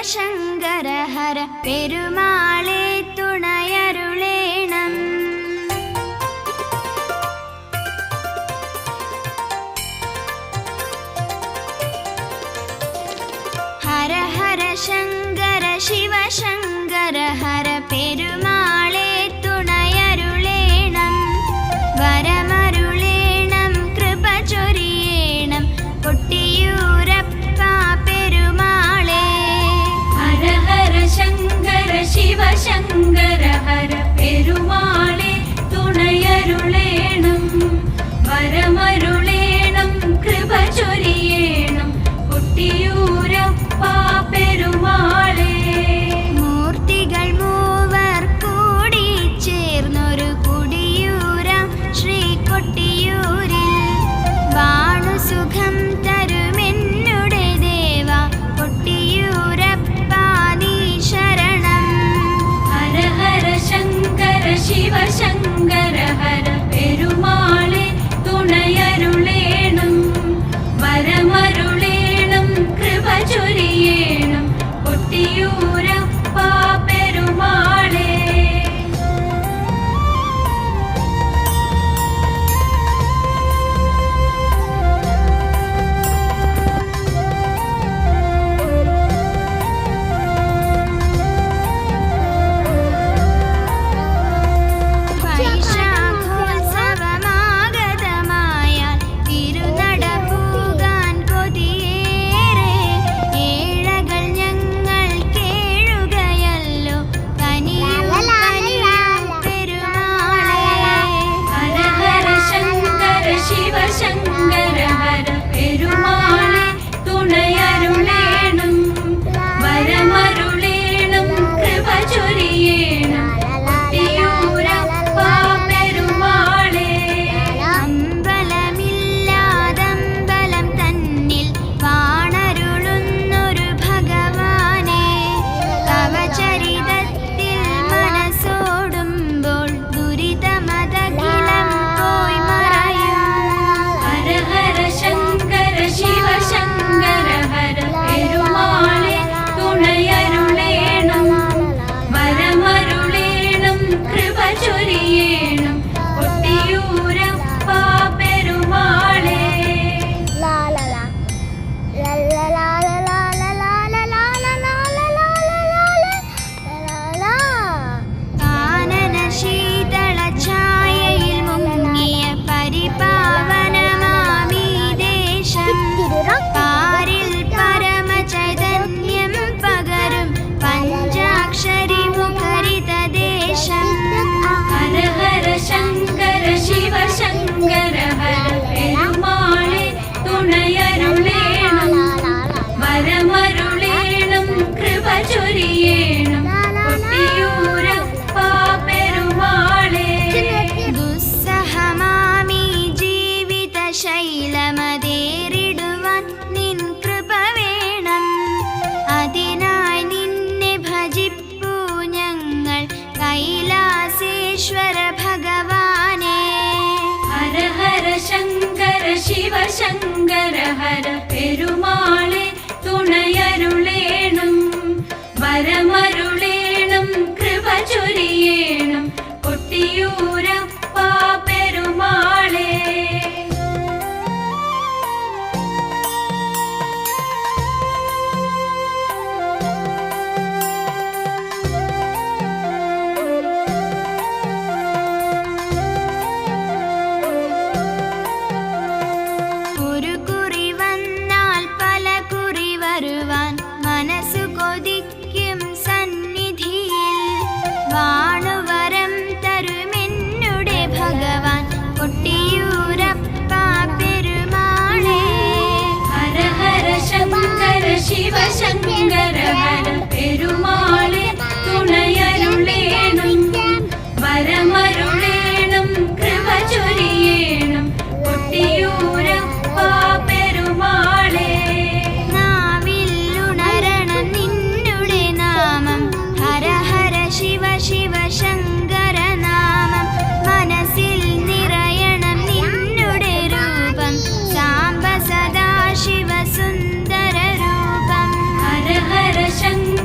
ശിവശങ്കര ഹര പെരുമാളെ തുണയരുളേണം. ഹര ഹര ശങ്കര ശിവശങ്കര ഹര പെരുമാളെ തുണയരുളേണം. വരമരുളേണം കൃപ ചൊരിയേണം കൊട്ടിയൂരപ്പ പെരുമാളെ. ഹര ഹര ശങ്കര ശിവശങ്കര ഹര പെരുമാളെ തുണയരുളേണം. വരമരുളേണം കൃപ ചൊരിയേണം കൊട്ടിയൂരപ്പ പെരുമാളെ. മൂർത്തികൾ മൂവർ കൂടി ചേർന്നൊരു കുടിയൂരാം ശ്രീ കൊട്ടിയൂരിൽ വാണു സുഖം തരുമെന്നുടെ ദേവ കൊട്ടിയൂരപ്പ നീ ശരണം. ഹര ഹര ശങ്കര ശിവശങ്കര ഹര പെരുമാളെ തുണയരുളേണം. വരമരുളേണം കൃപ ചൊരിയേണം കൊട്ടിയൂരപ്പ പെരുമാളെ. വൈശാഖോത്സവമാഗതമായാൽ തിരുനട പൂകാൻ കൊതിയേറെ. ഏഴകൾ ഞങ്ങൾ കേഴുകയല്ലോ കനിയും പെരുമാളെ. ഹര ഹര ശങ്കര ശിവശങ്കര ഹര പെരുമാളെ തുണയരുളേണം. വരമരുളേണം കൃപ ചൊരിയേണം കൊട്ടിയൂരപ്പ പെരുമാളെ. അമ്പലമില്ലാതമ്പലം തന്നിൽ വാണരുളുന്നൊരു ഭഗവാനെ. തവ ചരിതത്തിൽ മനസ്സോടുമ്പോൾ ദുരിതമതകിലം പോയി മറയും. ഹര ഹര ശങ്കര ശിവശങ്കര ഹര പെരുമാളെ തുണയരുളേണം. വരമരുളേണം കൃപ ചൊരിയേണം കൊട്ടിയൂരപ്പ പെരുമാളെ. കാനന ശീതള ഛായയിൽ മുങ്ങിയ പരിപാവനമാമീ ദേശം. പാരിൽ പരമചൈതന്യം പകരും പഞ്ചാക്ഷരി മുഖരിത ദേശം. ഹര ഹര ശങ്കര ശിവശങ്കര ഹര പെരുമാളെ തുണയരുളേണം. വരമരുളേണം കൃപ ചൊരിയേണം കൊട്ടിയൂരപ്പ പെരുമാളെ. ദുസ്സഹമാമീ ജീവിത ശൈലമതേറിടുവാൻ നിൻ കൃപ വേണം. അതിനായി നിന്നെ ഭജിപ്പൂ ഞങ്ങൾ കൈലാസേശ്വര ഭഗവാനെ. ഹര ഹര ശങ്കര ശിവശങ്കര ഹര പെരുമാളെ തുണയരുളേണം. വരമരുളേണം കൃപ ചൊരിയേണം കൊട്ടിയൂരപ്പ പെരുമാളെ. ഒരു കുറി വന്നാൽ പല കുറി വരുവാൻ മനസ്സു കൊതിക്കും സന്നിധിയിൽ. വാണുവരം തരുമെന്നുടെ ഭഗവാൻ കൊട്ടിയൂരപ്പ പെരുമാളെ. ഹര ഹര ശങ്കര ശിവശങ്കര ഹര പെരുമാളെ തുണയരുളേണം. വരമരുളേണം കൃപ ചൊരിയേണം കൊട്ടിയൂരപ്പ പെരുമാളെ. നാവിലുണരണം നിന്നുടെ നാമം ഹര ഹര ശിവ ശിവ ശങ്കര നാമം. മനസ്സിൽ നിറയണം നിന്നുടെ രൂപം സാംബ സദാശിവ സുന്ദര രൂപം. ഹര ഹര ശങ്കര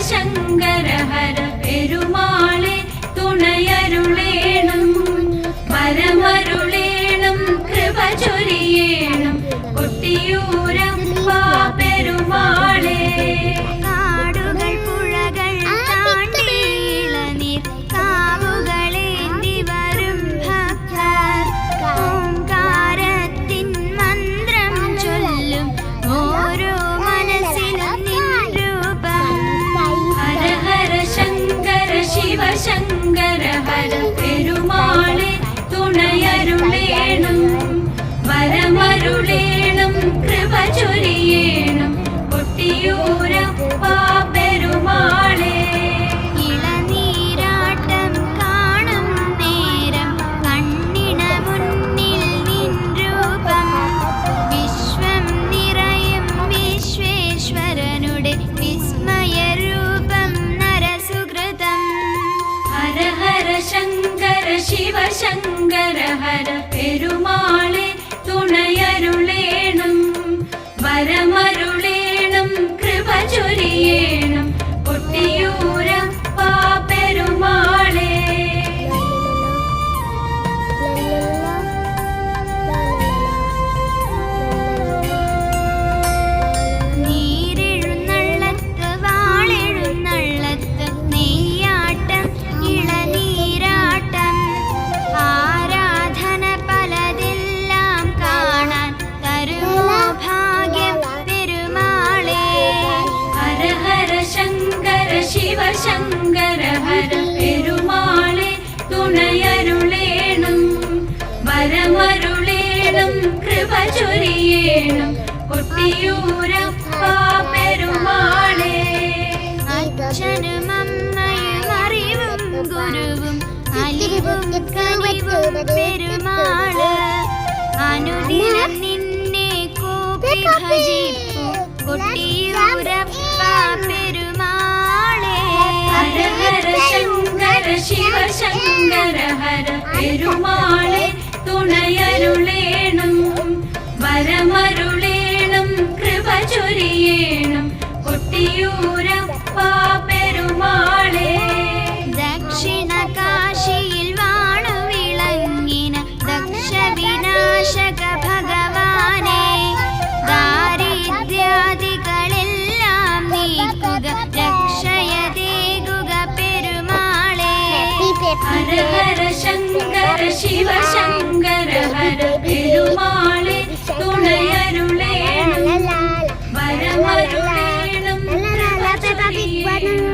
ശിവശങ്കര ഹര പെരുമാളെ തുണയരുളേണം വരമരുളേണം കൃപ ചൊരിയേണം കൊട്ടിയൂരപ്പ പെരുമാളെ കാടുകൾ പുഴകൾ താണ്ടി ഇളനീർ കാവുകളേന്തി വരും ഭക്തർ ഓംകാരത്തിൻ മന്ത്രം ചൊല്ലും ഓരോ മനസ്സിലും നിൻ രൂപം ഹര ഹര ശങ്കര ശിവശങ്കര ഹര പെരുമാളെ തുണയരുളേണം വരമരുളേണം കൃപ ചൊരിയേണം കൊട്ടിയൂരപ്പ പെരുമാളെ ഇളനീരാട്ടം കാണും നേരം കണ്ണിണ മുന്നിൽ നിൻ രൂപം വിശ്വം നിറയും വിശ്വേശ്വരനുടെ വിസ്മയരൂപം നരസുകൃതം ഹര ഹര ശങ്കര ശിവശങ്കര ഹര പെരുമാളെ തുണയരുളേണം വരമരുളേണം കൃപ ചൊരിയേണം കൊട്ടിയൂരപ്പ പെരുമാളെ നീരെഴുന്നള്ളത്ത് വാളെഴുന്നള്ളത്ത് നെയ്യാട്ടം ഇളനീരാട്ടം ആരാധന പലതെല്ലാം കാണാൻ തരുമോ ഭാഗ്യം പെരുമാളെ ഹര ഹര ശങ്കര ശിവശങ്കര ഹര പെരുമാളെ തുണയരുളേണം വരമരുളേണം കൃപ ചൊരിയേണം കൊട്ടിയൂരപ്പ പെരുമാളെ അച്ഛനും അമ്മയും അറിവും ഗുരുവും അലിവും കനിവും പെരുമാള് അനുദിനം നിന്നെ കൂപ്പി ഭജിപ്പു കൊട്ടിയൂരപ്പ പെരുമാളെ ഹര ഹര ശങ്കര ശിവശങ്കര ഹര പെരുമാളെ തുണയരുളേണം വരമരുളേണം കൃപ ചൊരിയേണം കൊട്ടിയൂരപ്പ പെരുമാളെ ദക്ഷിണ കാശിയിൽ വാണു വിളങ്ങിന ദക്ഷ വിനാശക ഭഗവാനെ ദാരിദ്ര്യാദികളെല്ലാം നീക്കുക രക്ഷയതേകുക പെരുമാളെ ഹര ഹര ശങ്കര ശിവശങ്കര ഹര പെരുമാളെ തുണയരുളേണം വരമരുളേണം കൃപ ചൊരിയേണം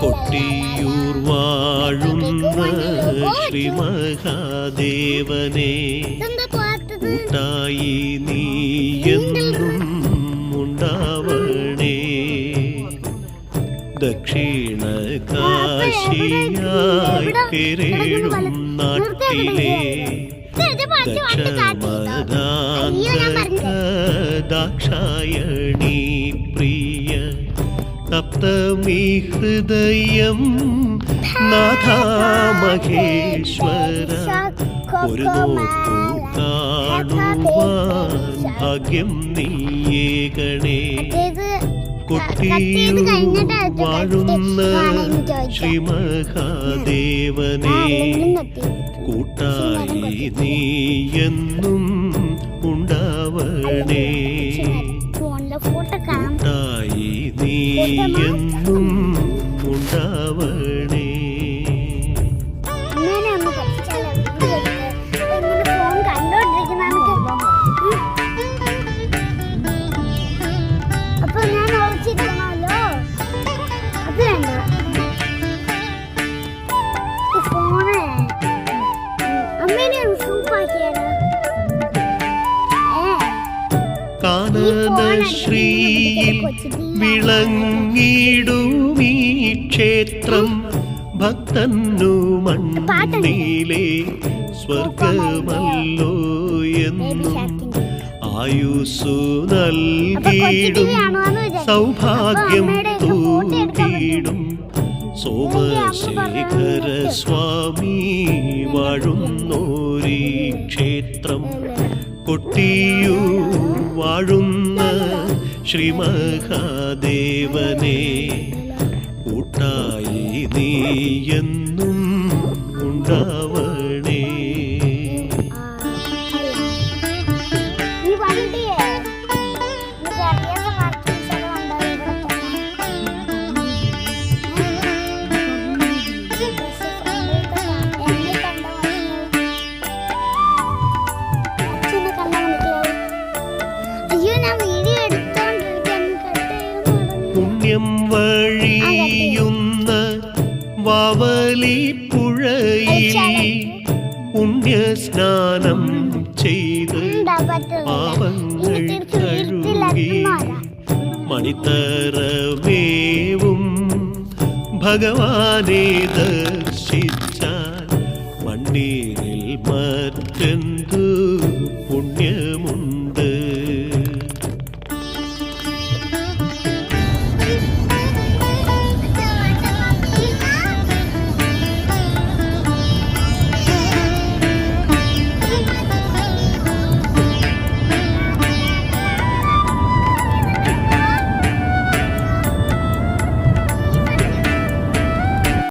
കൊട്ടിയൂർ വാഴുന്ന ശ്രീ മഹാദേവനെ കൂട്ടായി നീയെന്നും ഉണ്ടാവണേ ദക്ഷിണ കാശിയായി പെരേഴും നാട്ടിലെ ദക്ഷമദാന്തക ദാക്ഷായണി പ്രിയ തപ്തമീ ഹൃദയം നാഥാ മഹേശ്വര ഒരു നോക്കു കാണുവാൻ ഭാഗ്യം നീയേകണേ കൊട്ടിയൂർ വാഴുന്ന ശ്രീ മഹാദേവനെ കൂട്ടായി നീയെന്നും ഉണ്ടാവണേ കൂട്ടായി നീയെന്നും ഉണ്ടാവണേ കാനനശ്രീയിൽ വിളങ്ങിടുമീ ക്ഷേത്രം ഭക്തന്നു മണ്ണിലെ സ്വർഗമല്ലോ എന്നും ആയുസ്സു നൽകിയിടും സൗഭാഗ്യം തൂക്കിയിടും സോമശേഖര സ്വാമി വാഴുന്നോരീ ക്ഷേത്രം കൊട്ടിയു വാഴുന്ന ശ്രീ മഹാദേവനെ കൂട്ടായി നീ എന്നും ഉണ്ടാവണേ. പുണ്യം വഴിയുന്ന വാവലിപ്പുഴയിൽ പുണ്യസ്നാനം ചെയ്ത് പാപങ്ങൾ കഴുകി മണിത്തറമേവും ഭഗവാനെ ദർശിച്ചാൽ മണ്ണീരിൽ മറ്റെന്തു